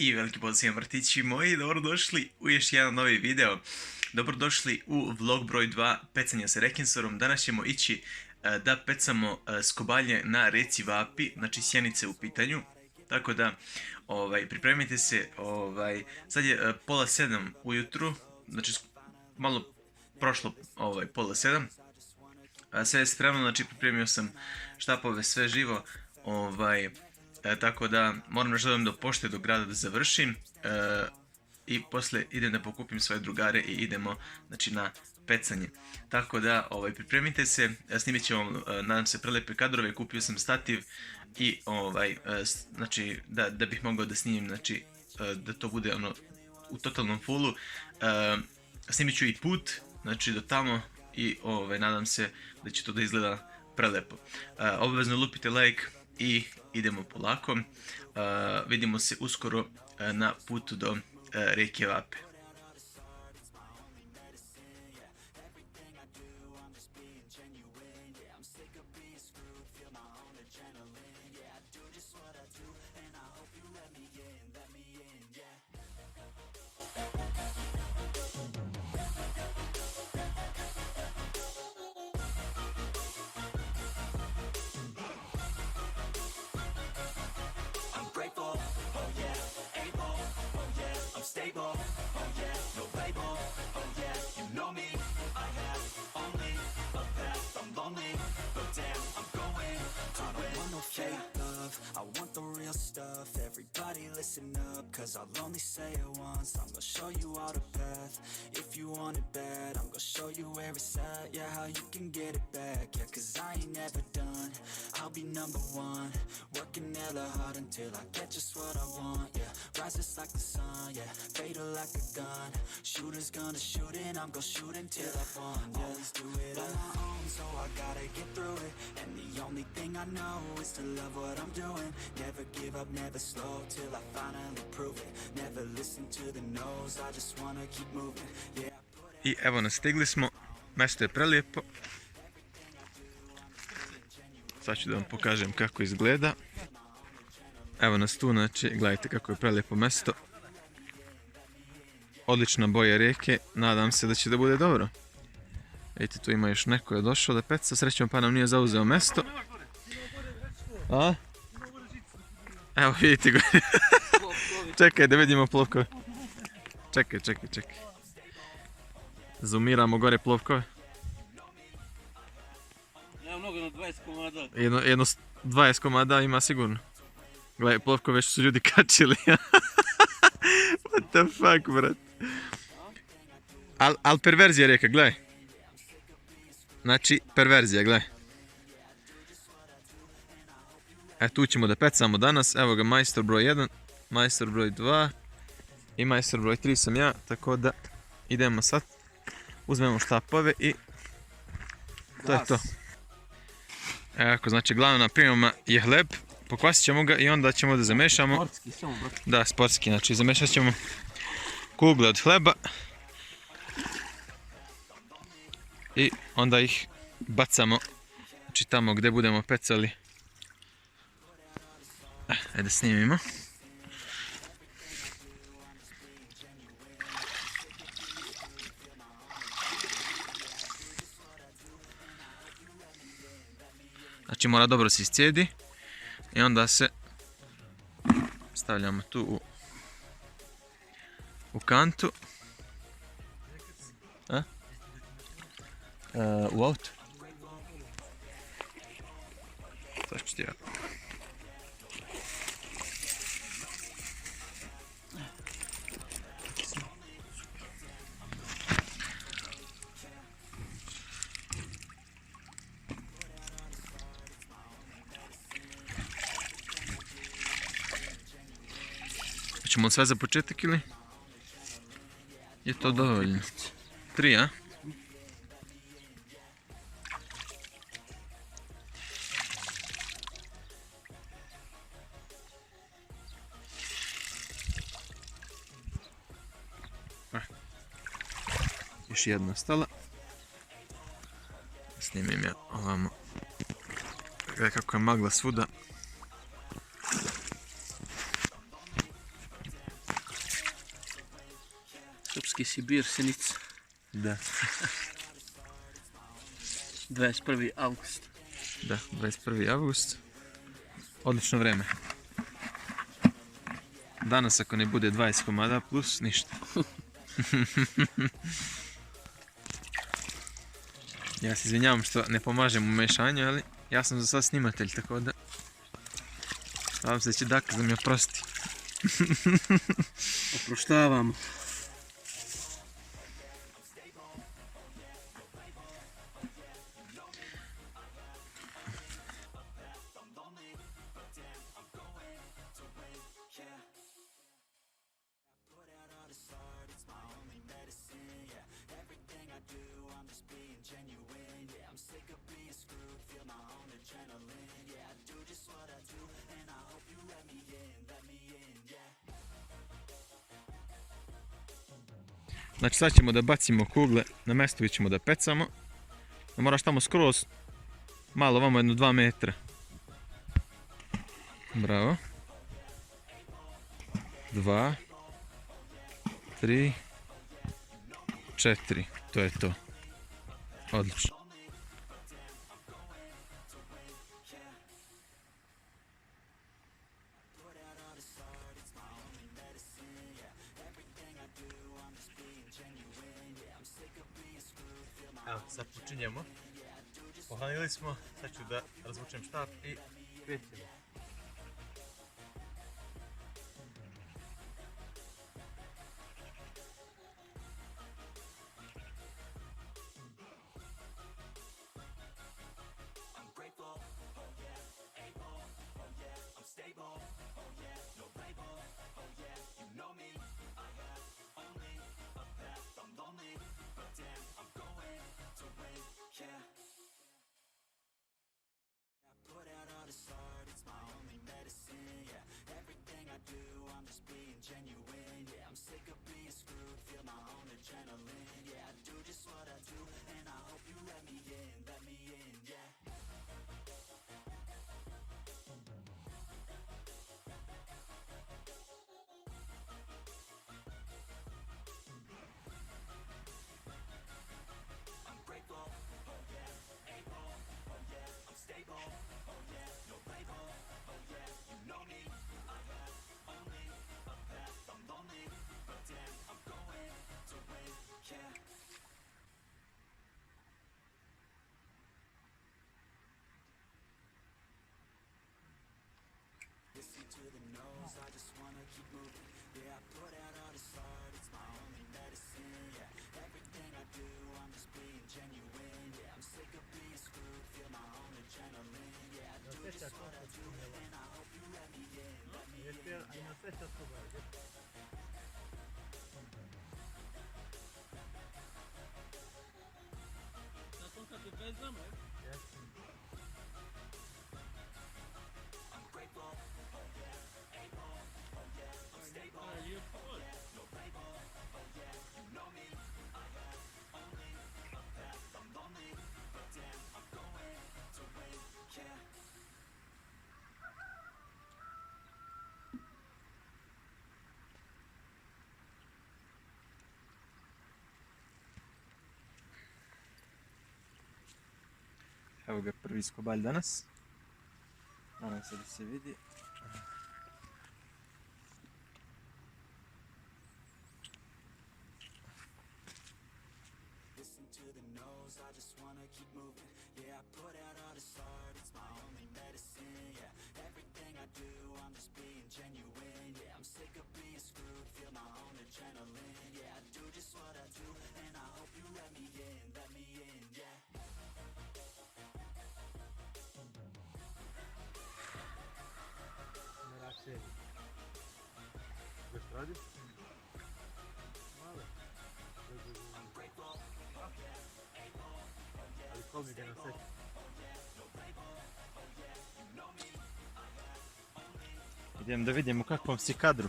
I veliki pozdrav svima vrtići moji, dobrodošli u još jedan novi video. Dobrodošli u vlog broj 2 pecanja sa rekinsorom. Danas ćemo ići da pecamo skobalje na reci Vapi, znači Sjenice u pitanju. Tako da pripremite se, sad je 6:30 ujutru, znači malo prošlo 6:30. Sve je spremno, znači pripremio sam štapove, sve živo, tako da moram još da do pošte do grada da završim i poslije idem da pokupim svoje drugare i idemo, znači, na pecanje. Tako da pripremite se, snimit ćemo, nadam se, prelepe kadrove. Kupio sam stativ i znači da bih mogao da snimim, znači da to bude ono u totalnom fullu. Snimit ću i put, znači do tamo, i nadam se da će to da izgleda prelepo. Obavezno lupite like i idemo polako. Vidimo se uskoro na putu do rijeke Vape. Stable, oh yeah, no label, oh yeah, you know me, I have only a path, I'm lonely, but damn, I'm going to win. I don't want no fake love, I want the real stuff, everybody listen up, cause I'll only say it once, I'm gonna show you all the path, if you want it bad, I'm gonna show you where it's at, yeah, how you can get it back, yeah, cause I ain't never done, I'll be number one, working hella hard until I get just what I want, yeah, rises like the sun, yeah, fatal like a gun, shooters gonna shoot and I'm gonna shoot until I won, yeah, always do it on my own, so I gotta get through it, and the only thing I know is to love what I'm doing, never give up, never slow, till I finally prove it, never listen to the no's, I just wanna keep moving, yeah. I evo nas, stigli smo, mjesto je prelijepo. Sad ću da vam pokažem kako izgleda. Evo nas tu, znači, gledajte kako je prelijepo mjesto. Odlična boja rijeke, nadam se da će da bude dobro. Vidite, tu ima još neko je došao da peca, srećom pa nam nije zauzeo mjesto. A? Evo vidite go. Čekaj da vidimo plovkove. Čekaj. Zoomiramo gore plovkove. Ja mnogo na 20 komada. Jedno 20 komada ima sigurno. Gledaj, plovkove što su ljudi kačili. What the fuck, brat. Al perverzija rijeka, gledaj. Znači, perverzija, gledaj. Tu ćemo da pecamo danas. Evo ga, majstor broj 1, majstor broj 2 i majstor broj 3 sam ja, tako da idemo sad. Uzmemo štapove i to je to. Evo, znači glavna priprema je hleb, pokvasit ćemo ga i onda ćemo da zamešamo. Sportski, samo bro. Da, sportski, znači zamešat ćemo kugle od hleba i onda ih bacamo, znači tamo gdje budemo pecali. Ajde snimimo. Znači mora dobro se iscijedi i onda se stavljamo tu u kantu. U auto. Sad ću ti ja. Hoćemo sve za početak ili je to dovoljno? 3, a? Još jedna stala. Snimim ja ovamo. Gledaj kako je magla svuda. Alpski Sibir, Sinica. Da. 21. august. Da, 21. avgust. Odlično vreme. Danas ako ne bude 20 komada plus ništa. Ja se izvinjavam što ne pomažem u mešanju, ali ja sam za sad snimatelj, tako da nadam se da će Daka da mi oprosti. Oproštavamo. Znači sad ćemo da bacimo kugle, na mjestu ćemo da pecamo. Da moraš tamo skroz, malo vamo jedno 2 metra. Bravo. 2, 3, 4, to je to. Odlično. Evo, sad počinjemo. Pohranili smo, sad ću da razvučem štap i krećemo. Evo ga prvi skobalj danas. Nadam se da se vidi. Što radiš? Malo. Ali ko mi ga nasjeća? Idem da vidimo u kakvom si kadru.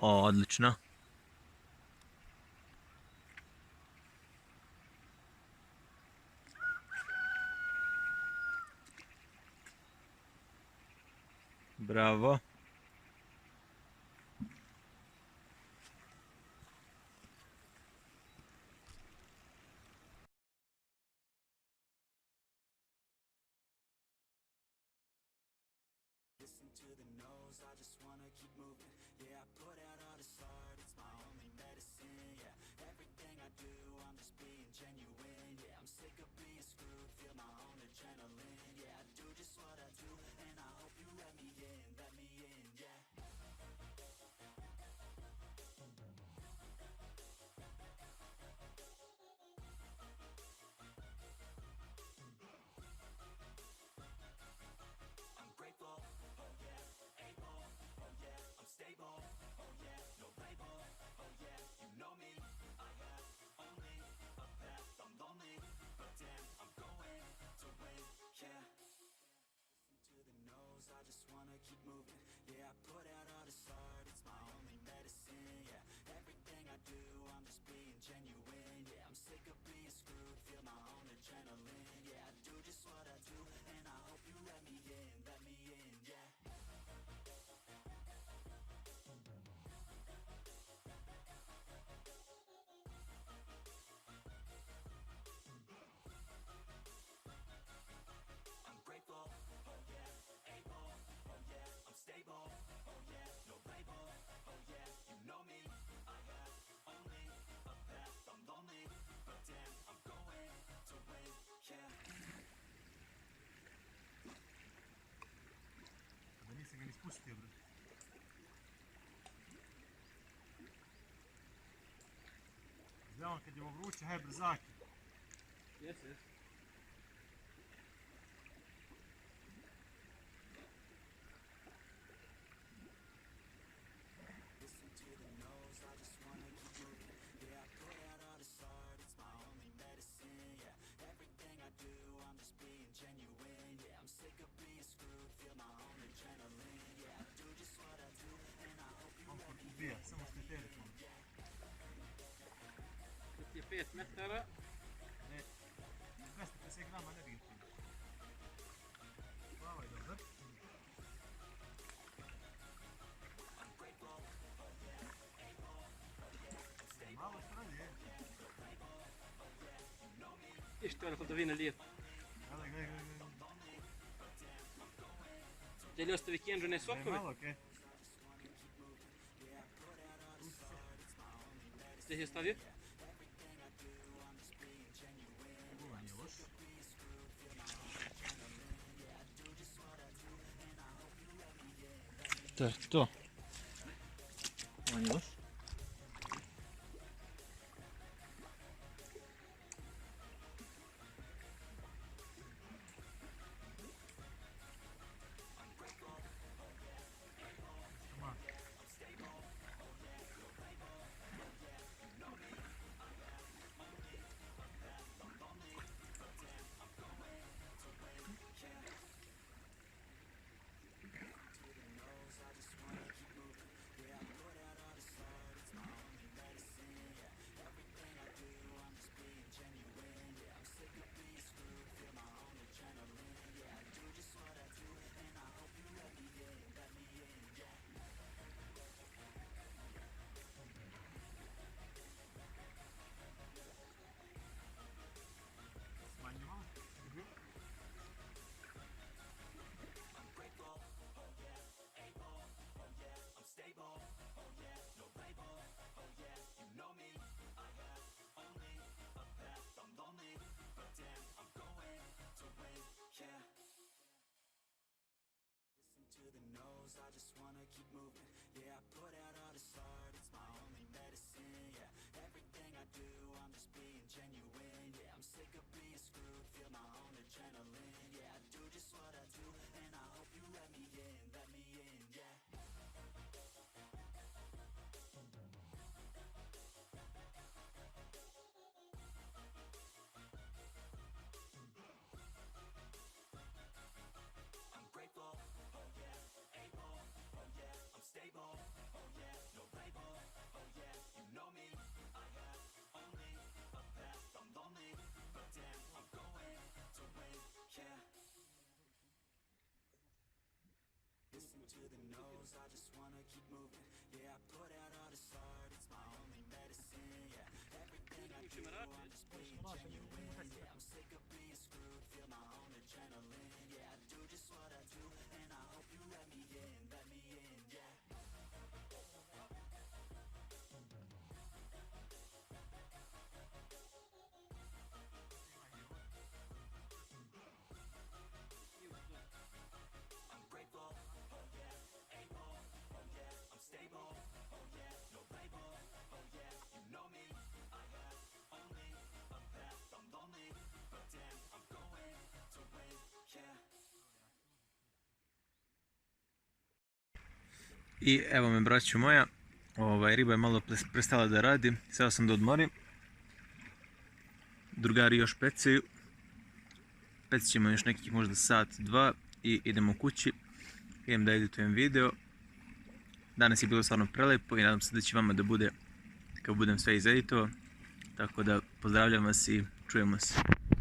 O, odlično. Bravo. to the nose, I just wanna keep moving. Yeah, I put out all this art, it's my only medicine. Yeah, everything I do, I'm just being genuine. Yeah, I'm sick of being screwed, feel my own adrenaline. Yeah, I do just what I do, and I hope you let me in, yeah. I'm grateful, oh yeah, able, oh yeah, I'm stable, oh yeah, no label, oh yeah, you know me, I have only a path, I'm lonely, but damn, I'm going to win, yeah. Listen to the nose, I just wanna keep moving, yeah, I put out all this art, it's my only medicine, yeah, everything I do, I'm just being genuine, yeah, I'm sick of being screwed, feel my own adrenaline, yeah, I do just what I do, and I hope you let me in, yeah. I'm grateful, oh yeah, able, oh yeah, I'm stable, oh yeah, no label, oh yeah, you know me, I have only a path, I'm lonely, but damn, I'm going to win, yeah. Da nisam ga ni spustio, bre. Znamo kad je vruće, haj brzaki. Yes. Listen to the nose, I just wanna keep moving. Yeah, I put out all this art, it's my only medicine. Yeah, everything I do, I'm just being genuine. Yeah, I'm sick of being screwed, feel my own adrenaline. Yeah, I do just what I do, and I hope you let me Ubija, samo što je telefon. 35 metara. Ne, 250 grama negativno. Hvala je dobar. Malo stranje. Isto je kod da vine lijepo. Gledaj. Želi ostavi kenđu ne sokove? Malo, okej. Gdje je stavio? Ovo nije loš. To je to. Ovo nije loš. To the nose, I just wanna keep moving. Yeah, I put out all this art, it's my only medicine. Yeah, everything I do, I'm just being genuine. Yeah, I'm sick of being screwed, feel my own adrenaline. Yeah, I do just what I do, and I hope you let me in, yeah. I'm grateful, oh yeah, able, oh yeah, I'm stable, oh yeah, no label, oh yeah, you know me, I have only a path, I'm lonely, but damn, I'm going to win, yeah. Listen to the nose, I just wanna keep moving. Yeah, I put out all this art, it's my only medicine. Yeah, everything I do, I'm just being genuine. Yeah, I'm sick of being screwed, feel my own adrenaline. Yeah, I do just what I do, and I hope you let me in. I evo me, braćo moja, riba je malo prestala da radi, sada sam da odmorim. Drugari još pecaju. Pecit ćemo još nekih možda sat, dva i idemo kući. Idem da editujem video. Danas je bilo stvarno prelepo i nadam se da će vama da bude kad budem sve izeditovao. Tako da pozdravljam vas i čujemo se.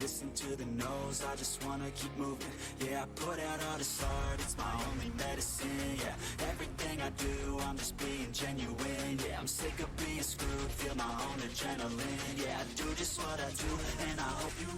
Listen to the no's, I just wanna keep moving. Yeah, I put out all this art, it's my only medicine. Yeah, everything I do, I'm just being genuine. Yeah, I'm sick of being screwed, feel my own adrenaline. Yeah, I do just what I do, and I hope you